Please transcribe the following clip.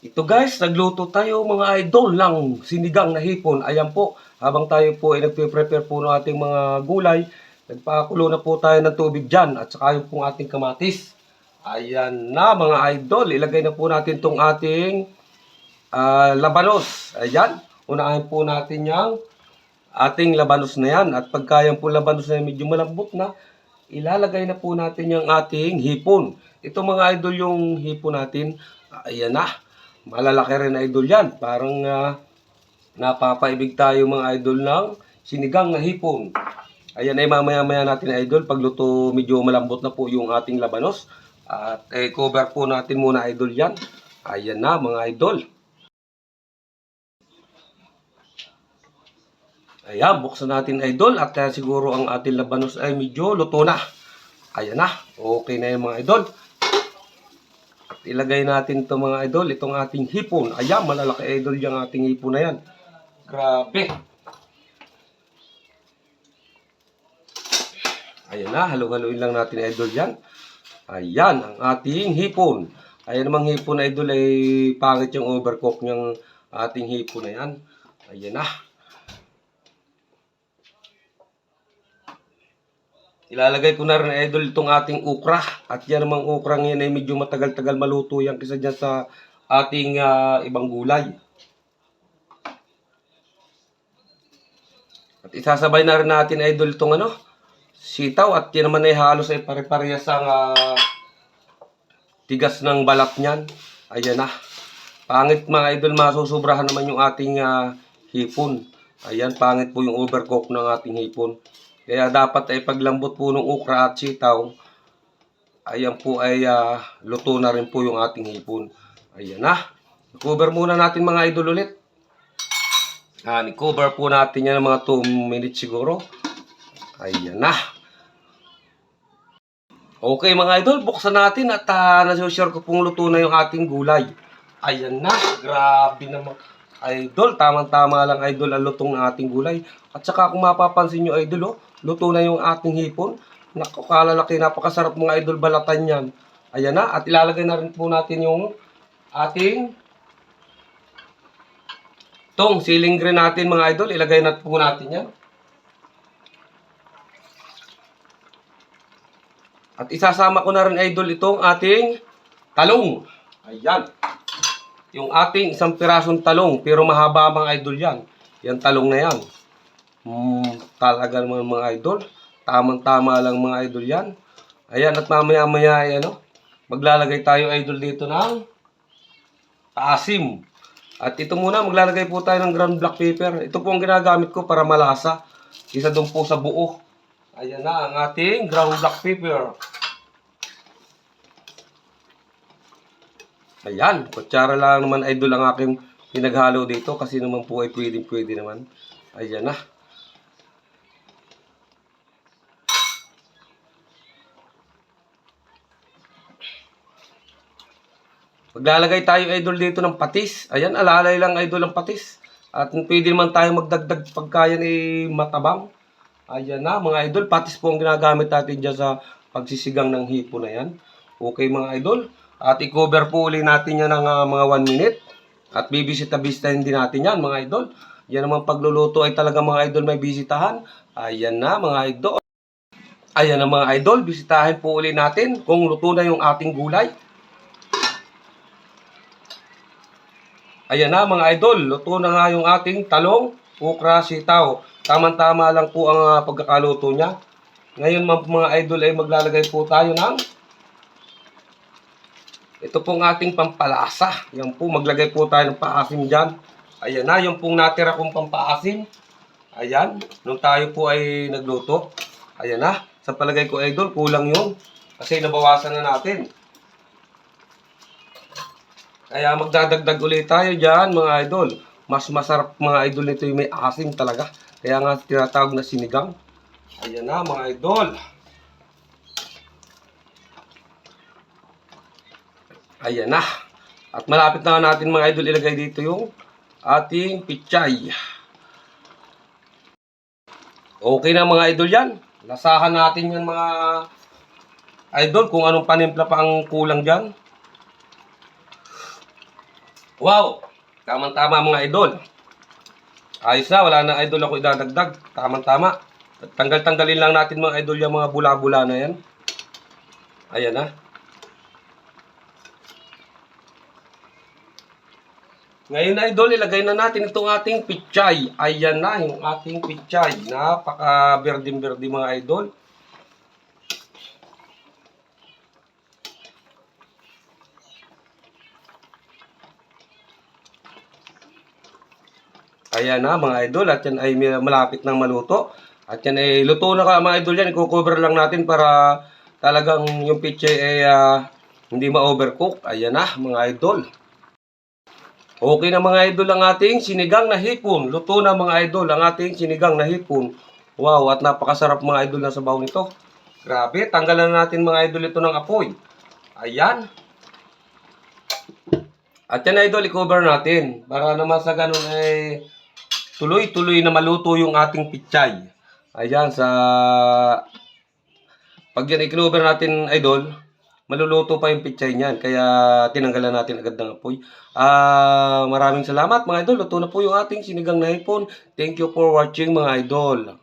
Ito guys, nagluto tayo mga idol ng sinigang na hipon. Ayan po, habang tayo po ay nagpe-prepare po ng ating mga gulay, nagpakulo na po tayo ng tubig dyan at saka yung pong ating kamatis. Ayan na mga idol, ilagay na po natin tong ating labanos. Ayan, unahin po natin yung ating labanos na yan. At pagka yung po labanos na yan medyo malambot na, ilalagay na po natin yung ating hipon. Ito mga idol yung hipon natin. Ayan na. Malalaki rin idol yan. Parang napapaibig tayo mga idol ng sinigang na hipon. Ayan ay mamaya-maya natin idol. Pagluto medyo malambot na po yung ating labanos. At cover po natin muna idol yan. Ayan na mga idol. Ayan, buksan natin idol. At siguro ang ating labanos ay medyo luto na. Ayan na. Okay na yung mga idol. Ilagay natin ito mga idol, itong ating hipon. Ayan, malalaki idol yung ating hipon na yan. Grabe. Ayan na, halo-haloin lang natin idol yan. Ayan, ang ating hipon. Ayan namang hipon idol ay pangit yung overcook ng ating hipon na yan. Ayan na. Ilalagay ko na rin idol itong ating ukra. At yan namang ukrang yan ay medyo matagal-tagal maluto yan kaysa dyan sa ating ibang gulay. At isasabay na rin natin idol itong sitaw. At yan naman ay halos ay pare-parehas ang tigas ng balat niyan. Ayan na. Pangit mga idol, masusobrahan naman yung ating hipon. Ayan, pangit po yung overcook ng ating hipon. Kaya dapat ay paglambot po ng ukra at sitaw, ayan po ay luto na rin po yung ating hipon. Ayan na. I-cover muna natin mga idol ulit. I-cover po natin yan ng mga 2 minutes siguro. Ayan na. Okay mga idol, buksan natin at nasushare ko pong luto na yung ating gulay. Ayan na. Grabe naman. Idol, tamang-tama lang idol ang lutong ng ating gulay. At saka kung mapapansin nyo idol, luto na yung ating hipon. Naku, kalalaki, napakasarap mga idol balatan yan. Ayan na, at ilalagay na rin po natin yung ating siling green natin mga idol. Ilagay na po natin yan. At isasama ko na rin idol itong ating talong. Ayan. Yung ating isang pirasong talong, pero mahaba mga idol yan. Yan talong na yan. Talaga naman mga idol. Tamang-tama lang mga idol yan. Ayan, at mamaya-maya maglalagay tayo idol dito ng asim. At ito muna, maglalagay po tayo ng ground black pepper. Ito po ang ginagamit ko para malasa. Isa doon po sa buo. Ayan na ang ating ground black pepper. Ayan, kutsara lang naman idol ang aking pinaghalo dito kasi naman po ay pwede naman. Ayan na. Maglalagay tayo idol dito ng patis. Ayan, alalay lang idol ang patis. At pwede naman tayo magdagdag pagka yan ay matabang. Ayan na mga idol, patis po ang ginagamit natin dyan sa pagsisigang ng hipon na yan. Okay mga idol. At i-cover po ulit natin yan ng mga 1 minute. At bibisita-bisitahin din natin yan mga idol. Yan naman pagluluto ay talaga mga idol may bisitahan. Ayan na mga idol. Ayan na mga idol, bisitahin po ulit natin kung luto na yung ating gulay. Ayan na mga idol, luto na nga yung ating talong, ukra, sitaw. Tama-tama lang po ang pagkakaluto niya. Ngayon mga idol ay maglalagay po tayo ng ito pong ating pampalasa. Yan po, maglagay po tayo ng paasim dyan. Ayan na, yung pong natira kong pampaasim. Ayan, nung tayo po ay nagluto. Ayan na, sa palagay ko idol, kulang yun. Kasi nabawasan na natin. Kaya magdadagdag ulit tayo dyan mga idol. Mas masarap mga idol nito yung may asim talaga. Kaya nga tinatawag na sinigang. Ayan na mga idol. Ayan na. At malapit na natin mga idol ilagay dito yung ating pichay. Okay na mga idol yan. Lasahan natin yan mga idol kung anong panimpla pa ang kulang dyan. Wow! Tamang-tama mga idol. Ayos na, wala na idol ako idadagdag. Tamang-tama. Tanggal-tanggalin lang natin mga idol yung mga bula-bula na yan. Ayan na. Ngayon idol, ilagay na natin itong ating pichay. Ayan na yung ating pichay. Napaka-berding-berdi mga idol. Ayan na mga idol, at yan ay malapit nang maluto. At yan ay luto na ka mga idol yan. I-cover lang natin para talagang yung pichay ay hindi ma-overcook. Ayan na mga idol. Okay na mga idol ang ating sinigang na hipon. Luto na mga idol ang ating sinigang na hipon. Wow, at napakasarap mga idol na sabaw nito. Grabe, tanggalan na natin mga idol ito ng apoy. Ayan. At yan idol, i-cover natin. Para naman sa ganun ay tuloy-tuloy na maluto yung ating pichay. Ayan, pag yan i-cover natin idol, maluluto pa yung pichay niyan. Kaya tinanggalan natin agad ng apoy. Maraming salamat mga idol. Luto na po yung ating sinigang na hipon. Thank you for watching mga idol.